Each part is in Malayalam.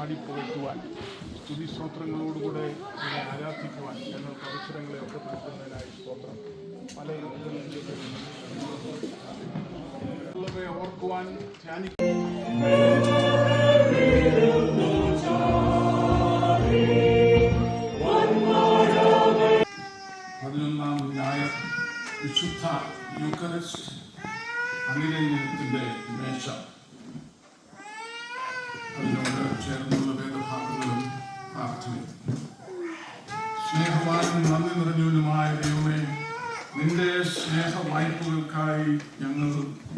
പാടിപ്പുകഴ്ത്തുവാൻ സ്തുതിസ്തോത്രങ്ങളോടുകൂടെ ആരാധിക്കുവാൻ ഞങ്ങൾക്ക് അവസരങ്ങളെ ഒക്കെ നൽകുന്നതിനായി സ്തോത്രം. പല ഉള്ളവയെ ഓർക്കുവാൻ പതിനൊന്നാം ഞായർ വിശുദ്ധ യൂക്കറിസ്റ്റ് അനുരഞ്ജനത്തിൻ്റെ മേശ, അതിനോട് ചേർന്നുള്ള വേദഭാഗങ്ങളും പ്രാർത്ഥനയും. സ്നേഹവാനും നന്ദി നിറഞ്ഞവനുമായ ദൈവമേ, നിന്റെ സ്നേഹ വായ്പകൾക്കായി ഞങ്ങൾ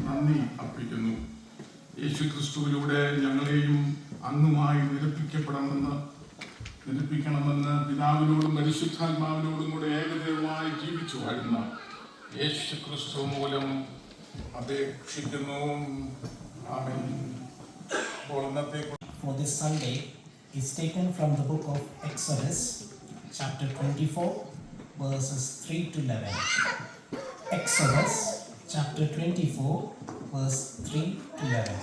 നന്ദി അർപ്പിക്കുന്നു. യേശുക്രിസ്തുവിലൂടെ ഞങ്ങളെയും അങ്ങുമായി നിരപ്പിക്കണമെന്ന് പിതാവിനോടും പരിശുദ്ധാത്മാവിനോടും കൂടെ ഏകദൈവമായി ജീവിച്ചു വാഴുന്ന യേശുക്രിസ്തു മൂലം അപേക്ഷിക്കുന്നു. ആമേൻ. For this Sunday is taken from the book of Exodus, chapter 24, verses 3 to 11. Exodus, chapter 24, verse 3 to 11.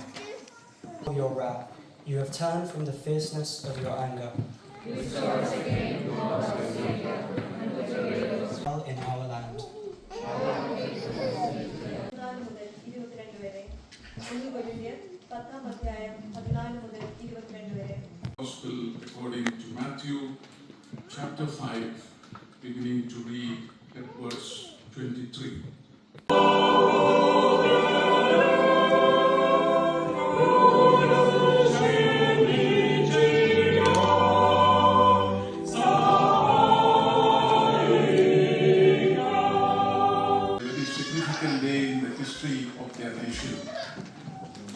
For your wrath, you have turned from the fierceness of your anger. In our land. Gospel according to Matthew chapter 5, beginning to read at verse 23.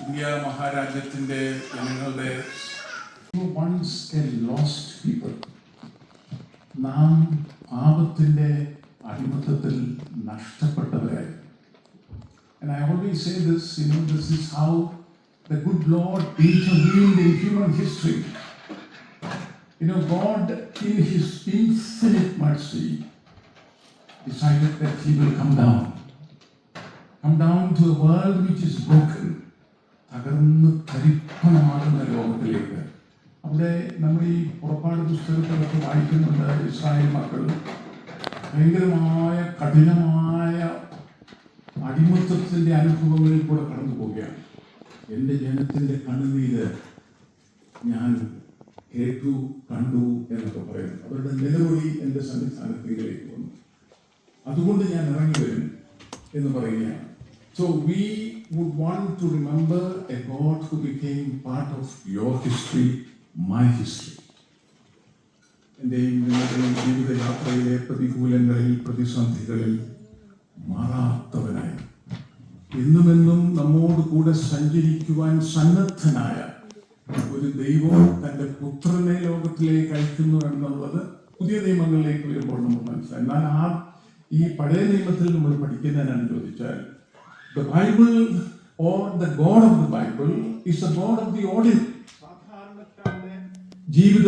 India മഹാരാജ്യത്തിൻ്റെ ജനങ്ങളുടെ once a lost people, നാം പാപത്തിൻ്റെ അടിമത്തത്തിൽ നഷ്ടപ്പെട്ടവരായി. And I always say this, this is how the good Lord intervened in human history. God in His infinite mercy decided that He will come down to a world which is broken, തകർന്ന് തരിപ്പണമാകുന്ന ലോകത്തിലേക്ക്. അവിടെ നമ്മൾ ഈ പുറപ്പാട് പുസ്തകത്തിലൊക്കെ വായിക്കുന്നുണ്ട്, ഇസ്രായേൽ മക്കൾ ഭയങ്കരമായ കഠിനമായ അടിമത്തത്തിൻ്റെ അനുഭവങ്ങളിൽ കൂടെ കടന്നു പോവുകയാണ്. എൻ്റെ ജനത്തിൻ്റെ കണ്ണുനീര് ഞാൻ കേട്ടു കണ്ടു എന്നൊക്കെ പറയുന്നു. അവരുടെ നിലവിളി എൻ്റെ സന്നിധാനത്തിലേക്ക് വന്നു, അതുകൊണ്ട് ഞാൻ ഇറങ്ങി വരും എന്ന് പറയുകയാണ്. So we would want to remember a God who became part of your history, my history. എൻ്റെയും നിങ്ങളുടെയും ജീവിതയാത്രയിലെ പ്രതികൂലങ്ങളിൽ, പ്രതിസന്ധികളിൽ മാറാത്തവനായി എന്നുമെന്നും നമ്മോട് കൂടെ സഞ്ചരിക്കുവാൻ സന്നദ്ധനായ ഒരു ദൈവം തൻ്റെ പുത്രനെ ലോകത്തിലേക്ക് അയക്കുന്നു എന്നുള്ളത് പുതിയ നിയമങ്ങളിലേക്ക് വരുമ്പോൾ നമുക്ക് മനസ്സിലായി. എന്നാൽ ഈ പഴയ നിയമത്തിൽ നമ്മൾ പഠിക്കുന്നതിനാണ് ചോദിച്ചാൽ, the Bible or the God of the Bible is the God of the ordinary. സാധാരണക്കാരുടെ ജീവിത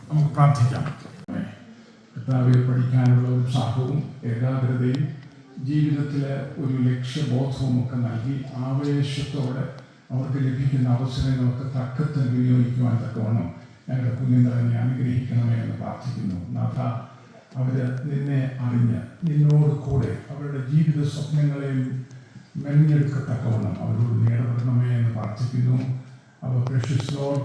നമുക്ക് പ്രാർത്ഥിക്കാം. കർത്താവെ, പഠിക്കാനുള്ള ഉത്സാഹവും ഏകാഗ്രതയും ജീവിതത്തിലെ ഒരു ലക്ഷ്യബോധവും ഒക്കെ നൽകി ആവേശത്തോടെ അവർക്ക് ലഭിക്കുന്ന അവസരങ്ങളൊക്കെ തക്കത്തിൽ വിനിയോഗിക്കുവാൻ തക്കവണ്ണം ഞങ്ങളുടെ കുഞ്ഞുങ്ങളെ അനുഗ്രഹിക്കണമേ എന്ന് പ്രാർത്ഥിക്കുന്നു. നാഥ, അവർ നിന്നെ അറിഞ്ഞ് നിന്നോട് കൂടെ അവരുടെ ജീവിത സ്വപ്നങ്ങളെയും മെനഞ്ഞെടുക്കത്തക്കവണ്ണം അവരോട് നേടപ്പെടണമേ എന്ന് പ്രാർത്ഥിക്കുന്നു. അവർ precious Lord,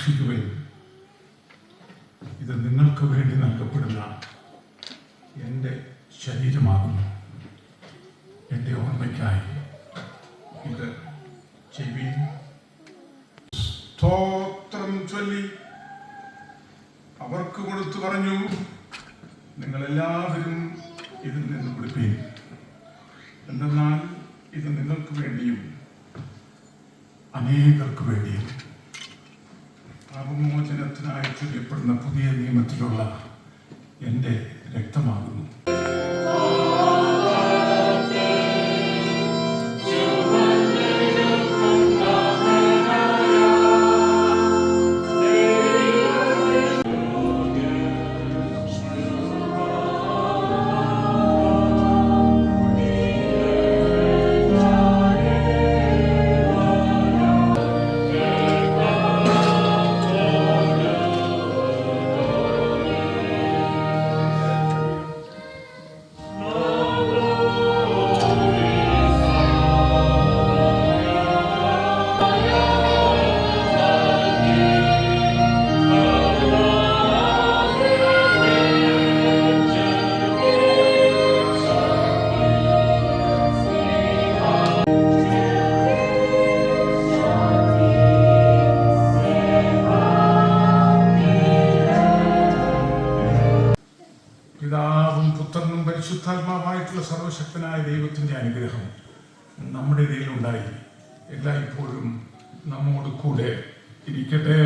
ഭക്ഷിക്കുവിൻ. ഇത് നിങ്ങൾക്ക് വേണ്ടി നൽകപ്പെടുന്ന എൻ്റെ ശരീരമാകുന്നു. എൻ്റെ ഓർമ്മയ്ക്കായി ഇത് ചെയ്യുവിൻ. സ്തോത്രം ചൊല്ലി അവർക്ക് കൊടുത്തു പറഞ്ഞു, നിങ്ങളെല്ലാവരും ഇതിൽ നിന്ന് കുടിപ്പീൻ. എന്തെന്നാൽ ഇത് നിങ്ങൾക്ക് വേണ്ടിയും അനേകർക്ക് വേണ്ടിയും പാപമോചനത്തിനായി ചൊല്ലപ്പെടുന്ന പുതിയ നിയമത്തിലുള്ള എൻ്റെ രക്തമാകുന്നു. പിതാവും പുത്രനും പരിശുദ്ധാത്മാവായിട്ടുള്ള സർവശക്തനായ ദൈവത്തിൻ്റെ അനുഗ്രഹം നമ്മുടെ ഇടയിലുണ്ടായി എല്ലായ്പ്പോഴും നമ്മോട് കൂടെ ഇരിക്കട്ടെ.